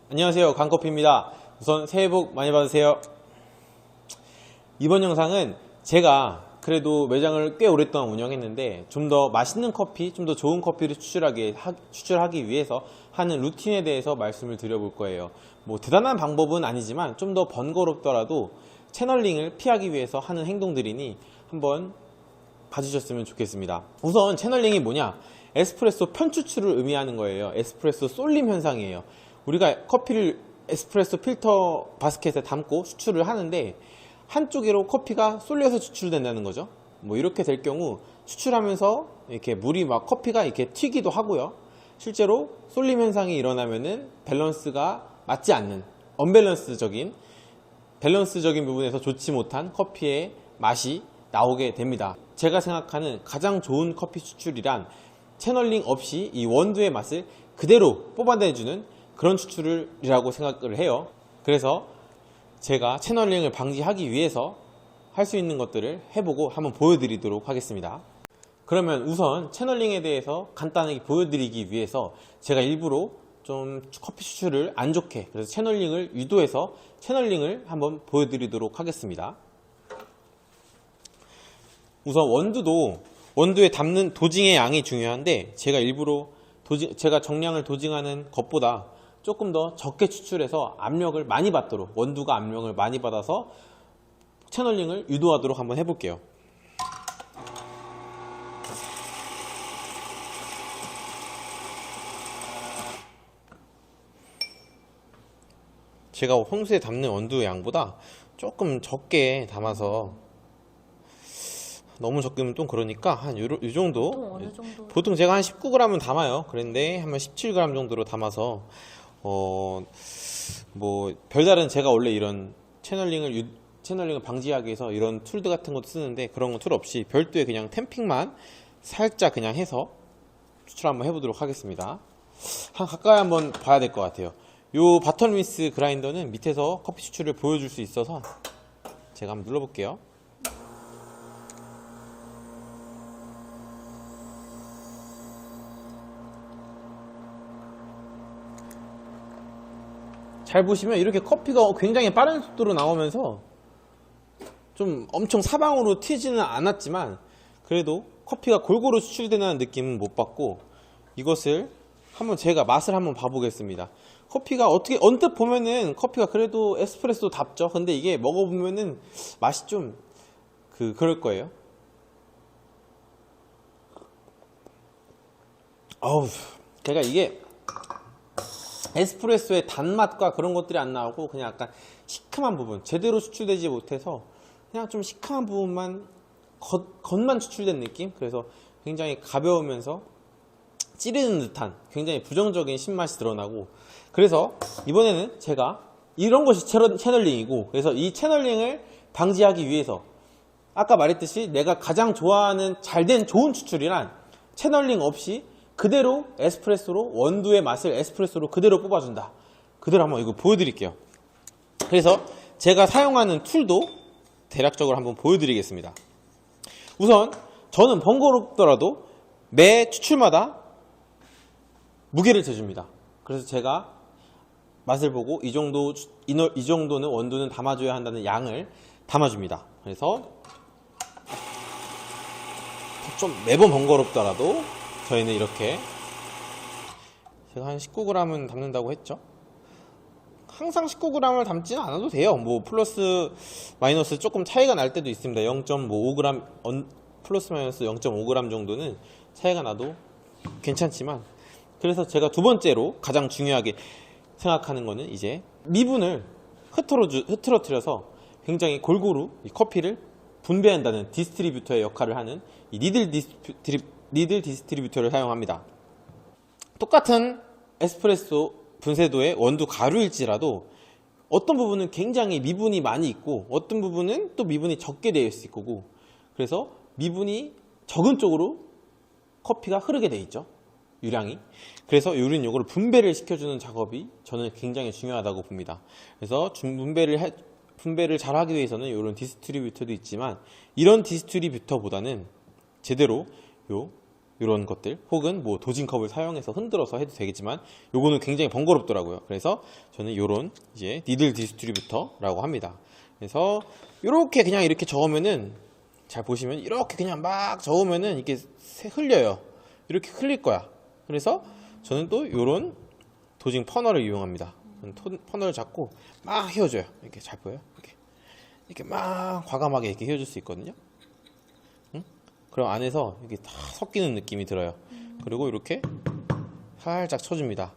안녕하세요, 강커피입니다. 우선 새해 복 많이 받으세요. 이번 영상은 제가 그래도 매장을 꽤 오랫동안 운영했는데 좀 더 맛있는 커피, 좀 더 좋은 커피를 추출하기 위해서 하는 루틴에 대해서 말씀을 드려볼 거예요. 뭐 대단한 방법은 아니지만 좀 더 번거롭더라도 채널링을 피하기 위해서 하는 행동들이니 한번 봐주셨으면 좋겠습니다. 우선 채널링이 뭐냐? 에스프레소 편추출을 의미하는 거예요. 에스프레소 쏠림 현상이에요. 우리가 커피를 에스프레소 필터 바스켓에 담고 추출을 하는데 한쪽으로 커피가 쏠려서 추출된다는 거죠. 뭐 이렇게 될 경우 추출하면서 이렇게 물이 막 커피가 이렇게 튀기도 하고요. 실제로 쏠림 현상이 일어나면은 밸런스가 맞지 않는 언밸런스적인 밸런스적인 부분에서 좋지 못한 커피의 맛이 나오게 됩니다. 제가 생각하는 가장 좋은 커피 추출이란 채널링 없이 이 원두의 맛을 그대로 뽑아내주는 그런 추출이라고 생각을 해요. 그래서 제가 채널링을 방지하기 위해서 할 수 있는 것들을 해보고 한번 보여드리도록 하겠습니다. 그러면 우선 채널링에 대해서 간단하게 보여드리기 위해서 제가 일부러 좀 커피 추출을 안 좋게, 그래서 채널링을 유도해서 채널링을 한번 보여드리도록 하겠습니다. 우선 원두에 담는 도징의 양이 중요한데 제가 일부러 제가 정량을 도징하는 것보다 조금 더 적게 추출해서 압력을 많이 받도록, 원두가 압력을 많이 받아서 채널링을 유도하도록 한번 해볼게요. 제가 홍수에 담는 원두 양보다 조금 적게 담아서, 너무 적으면 또 그러니까 한 이 정도? 보통 제가 한 19g은 담아요. 그런데 한 17g 정도로 담아서 뭐 별다른, 제가 원래 이런 채널링을 방지하기 위해서 이런 툴들 같은 것도 쓰는데 그런 거 툴 없이 별도의 그냥 템핑만 살짝 그냥 해서 추출 한번 해보도록 하겠습니다. 가까이 한번 봐야 될 것 같아요. 요 바톤 윈스 그라인더는 밑에서 커피 추출을 보여줄 수 있어서 제가 한번 눌러볼게요. 잘 보시면 이렇게 커피가 굉장히 빠른 속도로 나오면서 좀 엄청 사방으로 튀지는 않았지만 그래도 커피가 골고루 추출되는 느낌은 못 받고, 이것을 한번 제가 맛을 한번 봐보겠습니다. 커피가 어떻게 언뜻 보면은 커피가 그래도 에스프레소답죠. 근데 이게 먹어보면은 맛이 좀 그럴 거예요. 제가 이게 에스프레소의 단맛과 그런 것들이 안 나오고 그냥 약간 시큼한 부분, 제대로 추출되지 못해서 그냥 좀 시큼한 부분만 겉만 추출된 느낌. 그래서 굉장히 가벼우면서 찌르는 듯한 굉장히 부정적인 신맛이 드러나고, 그래서 이번에는 제가 이런 것이 채널링이고, 그래서 이 채널링을 방지하기 위해서 아까 말했듯이 내가 가장 좋아하는 잘된 좋은 추출이란 채널링 없이 그대로 에스프레소로, 원두의 맛을 에스프레소로 그대로 뽑아준다. 그대로 한번 이거 보여드릴게요. 그래서 제가 사용하는 툴도 대략적으로 한번 보여드리겠습니다. 우선 저는 번거롭더라도 매 추출마다 무게를 재줍니다. 그래서 제가 맛을 보고 이 정도는 원두는 담아줘야 한다는 양을 담아줍니다. 그래서 좀 매번 번거롭더라도 저희는 이렇게, 제가 한 19g은 담는다고 했죠. 항상 19g을 담지는 않아도 돼요. 뭐 플러스 마이너스 조금 차이가 날 때도 있습니다. 0.5g 플러스 마이너스 0.5g 정도는 차이가 나도 괜찮지만, 그래서 제가 두 번째로 가장 중요하게 생각하는 거는 이제 미분을 흐트러뜨려서 굉장히 골고루 이 커피를 분배한다는 디스트리뷰터의 역할을 하는 이 니들 디스트리뷰터를 사용합니다. 똑같은 에스프레소 분쇄도의 원두 가루일지라도 어떤 부분은 굉장히 미분이 많이 있고 어떤 부분은 또 미분이 적게 되어 있을 거고, 그래서 미분이 적은 쪽으로 커피가 흐르게 되어 있죠, 유량이. 그래서 우리는 이걸 분배를 시켜주는 작업이 저는 굉장히 중요하다고 봅니다. 그래서 분배를 잘 하기 위해서는 이런 디스트리뷰터도 있지만, 이런 디스트리뷰터보다는 제대로 요 이런 것들, 혹은 뭐 도징컵을 사용해서 흔들어서 해도 되겠지만 요거는 굉장히 번거롭더라고요. 그래서 저는 요런 이제 니들 디스트리뷰터라고 합니다. 그래서 이렇게 그냥 이렇게 저으면은, 잘 보시면 이렇게 그냥 막 저으면은 이게 흘려요. 이렇게 흘릴 거야. 그래서 저는 또 요런 도징 퍼널을 이용합니다. 퍼널을 잡고 막 휘어줘요. 이렇게 잘 보여요? 이렇게 막 과감하게 이렇게 휘어줄 수 있거든요. 응? 그럼 안에서 이게 다 섞이는 느낌이 들어요. 그리고 이렇게 살짝 쳐줍니다.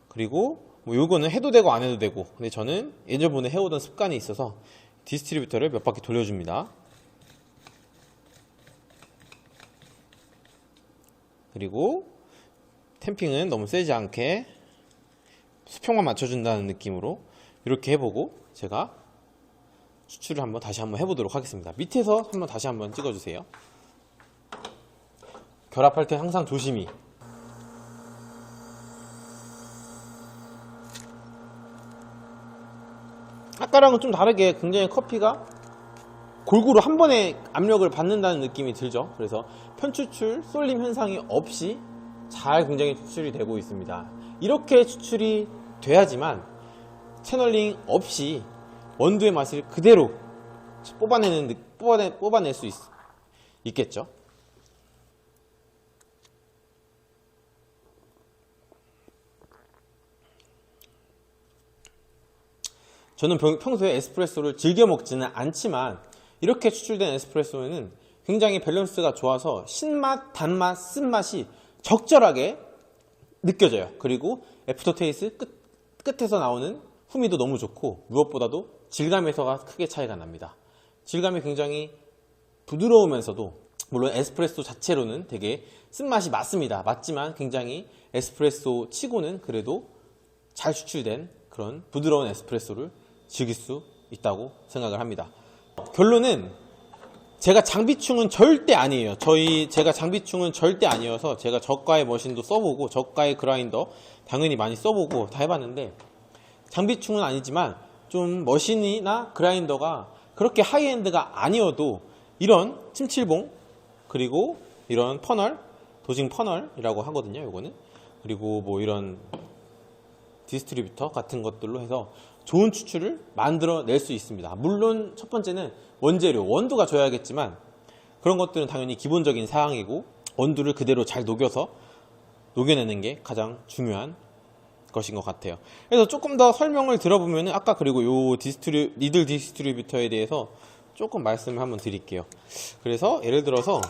그리고 뭐 요거는 해도 되고 안 해도 되고, 근데 저는 예전부터 해오던 습관이 있어서 디스트리뷰터를 몇 바퀴 돌려줍니다. 그리고 탬핑은 너무 세지 않게 수평만 맞춰준다는 느낌으로 이렇게 해보고, 제가 추출을 다시 한번 해보도록 하겠습니다. 밑에서 다시 한번 찍어주세요. 결합할 때 항상 조심히. 아까랑은 좀 다르게 굉장히 커피가 골고루 한 번에 압력을 받는다는 느낌이 들죠. 그래서 편추출, 쏠림 현상이 없이 잘 굉장히 추출이 되고 있습니다. 이렇게 추출이 돼야지만 채널링 없이 원두의 맛을 그대로 뽑아낼 수 있겠죠. 저는 평소에 에스프레소를 즐겨 먹지는 않지만 이렇게 추출된 에스프레소는 굉장히 밸런스가 좋아서 신맛, 단맛, 쓴맛이 적절하게 느껴져요. 그리고 애프터 테이스트 끝에서 나오는 후미도 너무 좋고, 무엇보다도 질감에서가 크게 차이가 납니다. 질감이 굉장히 부드러우면서도, 물론 에스프레소 자체로는 되게 쓴맛이 맞지만 굉장히 에스프레소 치고는 그래도 잘 추출된 그런 부드러운 에스프레소를 즐길 수 있다고 생각을 합니다. 결론은 제가 장비충은 절대 아니에요. 제가 장비충은 절대 아니어서 제가 저가의 머신도 써보고 저가의 그라인더 당연히 많이 써보고 다 해봤는데, 장비충은 아니지만 좀 머신이나 그라인더가 그렇게 하이엔드가 아니어도 이런 침칠봉, 그리고 이런 퍼널, 도징 퍼널이라고 하거든요. 요거는. 그리고 뭐 이런 디스트리뷰터 같은 것들로 해서 좋은 추출을 만들어낼 수 있습니다. 물론 첫 번째는 원재료, 원두가 줘야겠지만 그런 것들은 당연히 기본적인 사항이고, 원두를 그대로 잘 녹여내는 게 가장 중요한 것인 것 같아요. 그래서 조금 더 설명을 들어보면, 아까 그리고 요 니들 디스트리뷰터에 대해서 조금 말씀을 한번 드릴게요. 그래서 예를 들어서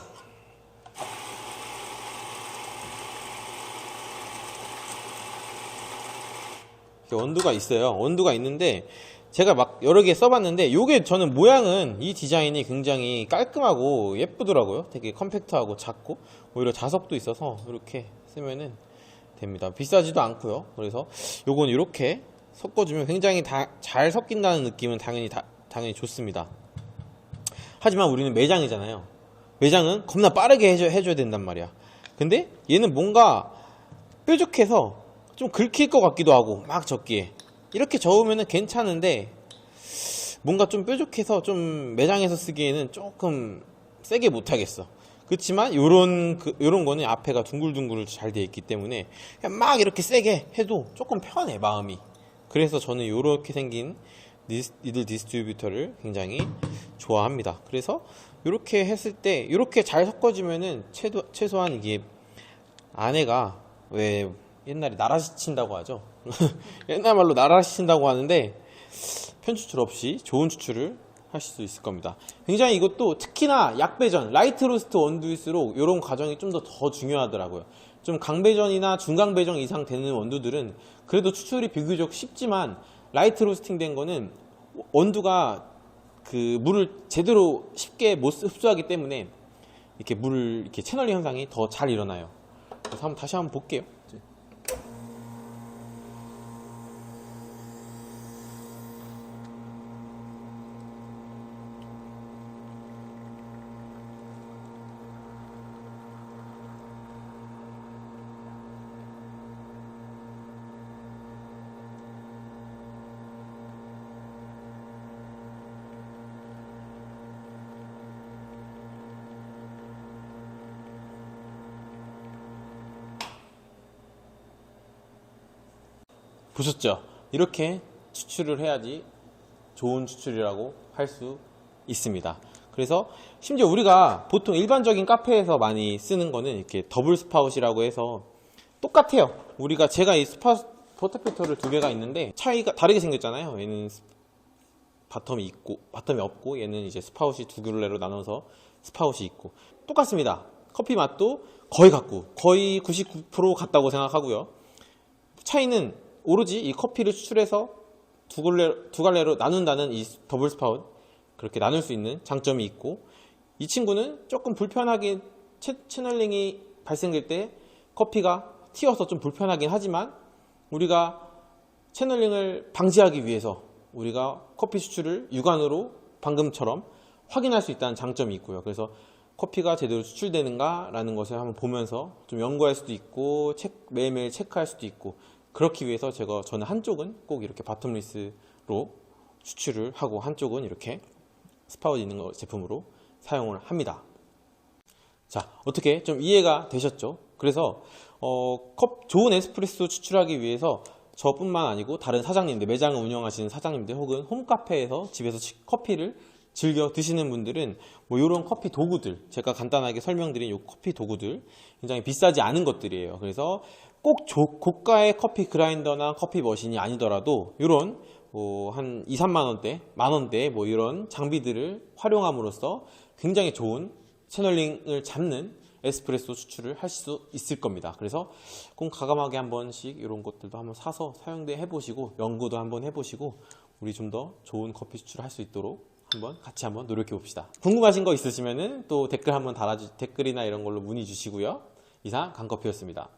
원두가 있어요. 원두가 있는데 제가 막 여러 개 써봤는데, 요게 저는 모양은 이 디자인이 굉장히 깔끔하고 예쁘더라고요. 되게 컴팩트하고 작고 오히려 자석도 있어서 이렇게 쓰면은 됩니다. 비싸지도 않고요. 그래서 요건 이렇게 섞어주면 굉장히 잘 섞인다는 느낌은 당연히 좋습니다. 하지만 우리는 매장이잖아요. 매장은 겁나 빠르게 해줘야 된단 말이야. 근데 얘는 뭔가 뾰족해서 좀 긁힐 것 같기도 하고, 막 적기에 이렇게 저으면은 괜찮은데, 뭔가 좀 뾰족해서 좀 매장에서 쓰기에는 조금 세게 못하겠어. 그렇지만 요런 거는 앞에가 둥글둥글 잘 되어 있기 때문에 그냥 막 이렇게 세게 해도 조금 편해, 마음이. 그래서 저는 요렇게 생긴 니들 디스트리뷰터를 굉장히 좋아합니다. 그래서 요렇게 했을 때 이렇게 잘 섞어지면은 최소한 이게 안에가, 왜 옛날에 나라시 친다고 하죠. 옛날 말로 나라시 친다고 하는데, 편추출 없이 좋은 추출을 하실 수 있을 겁니다. 굉장히 이것도 특히나 약배전, 라이트 로스트 원두일수록 이런 과정이 좀 더 중요하더라고요. 좀 강배전이나 중강배전 이상 되는 원두들은 그래도 추출이 비교적 쉽지만, 라이트 로스팅 된 거는 원두가 그 물을 제대로 쉽게 못 흡수하기 때문에 이렇게 이렇게 채널링 현상이 더 잘 일어나요. 그래서 다시 한번 볼게요. 보셨죠? 이렇게 추출을 해야지 좋은 추출이라고 할 수 있습니다. 그래서 심지어 우리가 보통 일반적인 카페에서 많이 쓰는 거는 이렇게 더블 스파웃이라고 해서 똑같아요. 제가 이 버터 필터를 두 개가 있는데 차이가 다르게 생겼잖아요. 얘는 바텀이 없고 얘는 이제 스파웃이 두 굴레로 나눠서 스파웃이 있고 똑같습니다. 커피 맛도 거의 99% 같다고 생각하고요. 차이는 오로지 이 커피를 추출해서 두 갈래로 나눈다는 이 더블 스파웃, 그렇게 나눌 수 있는 장점이 있고, 이 친구는 조금 불편하게 채널링이 발생될 때 커피가 튀어서 좀 불편하긴 하지만 우리가 채널링을 방지하기 위해서 우리가 커피 추출을 육안으로 방금처럼 확인할 수 있다는 장점이 있고요. 그래서 커피가 제대로 추출되는가 라는 것을 한번 보면서 좀 연구할 수도 있고 매일매일 체크할 수도 있고, 그렇기 위해서 저는 한쪽은 꼭 이렇게 바텀리스로 추출을 하고 한쪽은 이렇게 스파웃 있는 제품으로 사용을 합니다. 자, 어떻게 좀 이해가 되셨죠? 그래서 좋은 에스프레소 추출하기 위해서 저뿐만 아니고 다른 사장님들, 매장을 운영하시는 사장님들 혹은 홈카페에서 집에서 커피를 즐겨 드시는 분들은 뭐 이런 커피 도구들, 제가 간단하게 설명드린 이 커피 도구들 굉장히 비싸지 않은 것들이에요. 그래서 꼭 고가의 커피 그라인더나 커피 머신이 아니더라도 이런 한 2, 3만 원대, 만 원대 뭐 이런 장비들을 활용함으로써 굉장히 좋은 채널링을 잡는 에스프레소 추출을 할 수 있을 겁니다. 그래서 꼭 과감하게 한 번씩 이런 것들도 한번 사서 사용도 해보시고 연구도 한번 해보시고 우리 좀 더 좋은 커피 추출을 할 수 있도록 같이 한번 노력해 봅시다. 궁금하신 거 있으시면은 또 댓글이나 이런 걸로 문의 주시고요. 이상 강커피였습니다.